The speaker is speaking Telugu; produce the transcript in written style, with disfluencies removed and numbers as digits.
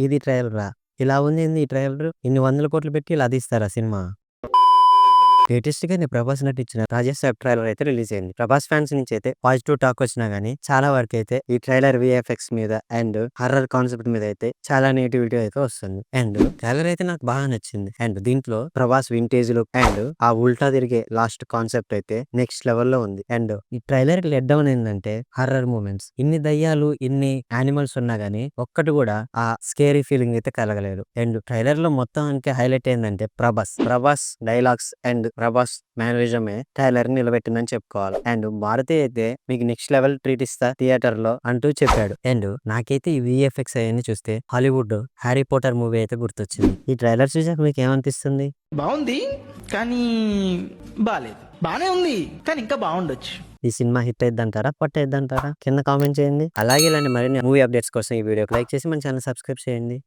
ఇది ట్రైలరా? ఇలా ఉంది ఏంది ఈ ట్రైలర్? ఇన్ని వందల కోట్లు పెట్టి ఇలా తీస్తారా సినిమా? లేటెస్ట్ గానే ప్రభాస్ నటించిన రాజాసాబ్ ట్రైలర్ అయితే రిలీజ్ అయింది. ప్రభాస్ ఫ్యాన్స్ నుంచి అయితే పాజిటివ్ టాక్ వచ్చినా గానీ చాలా వరకు అయితే ఈ ట్రైలర్ విఎఫ్ఎక్స్ మీద అండ్ హర్రర్ కాన్సెప్ట్ మీద అయితే చాలా నెగిటివిటీ అయితే వస్తుంది. అండ్ ట్రైలర్ అయితే నాకు బాగా నచ్చింది. అండ్ దీంట్లో ప్రభాస్ వింటేజ్ లుక్ అండ్ ఆ ఉల్టా తిరిగే లాస్ట్ కాన్సెప్ట్ అయితే నెక్స్ట్ లెవెల్ లో ఉంది. అండ్ ఈ ట్రైలర్ కి లెట్ డౌన్ ఏంటంటే హర్రర్ మూమెంట్స్. ఇన్ని దయ్యాలు ఇన్ని యానిమల్స్ ఉన్నా గానీ ఒక్కటి కూడా ఆ స్కేరీ ఫీలింగ్ అయితే కలగలేదు. అండ్ ట్రైలర్ లో మొత్తానికి హైలైట్ ఏంటంటే ప్రభాస్ డైలాగ్స్ అండ్ ప్రభాస్ మేనరిజమే ట్రైలర్ నిలబెట్టిందని చెప్పుకోవాలి. అండ్ మారుతి అయితే మీకు నెక్స్ట్ లెవెల్ ట్రీట్ ఇస్తా థియేటర్ లో అంటూ చెప్పాడు. అండ్ నాకైతే ఈ విఎఫ్ఎక్స్ అవన్నీ చూస్తే హాలీవుడ్ హ్యారీ పోటర్ మూవీ అయితే గుర్తొచ్చింది. ఈ ట్రైలర్ చూసాక మీకు ఏమనిపిస్తుంది? బాగుంది కానీ బాలేదు. బానే ఉంది కానీ ఇంకా బాగుండొచ్చు. ఈ సినిమా హిట్ అయిద్దంటారా పట్టయిద్దంటారా కింద కామెంట్ చేయండి. అలాగే ఇలాంటి మరిన్ని మూవీ అప్డేట్స్ కోసం ఈ వీడియోకి లైక్ చేసి మన ఛానల్ సబ్స్క్రైబ్ చేయండి.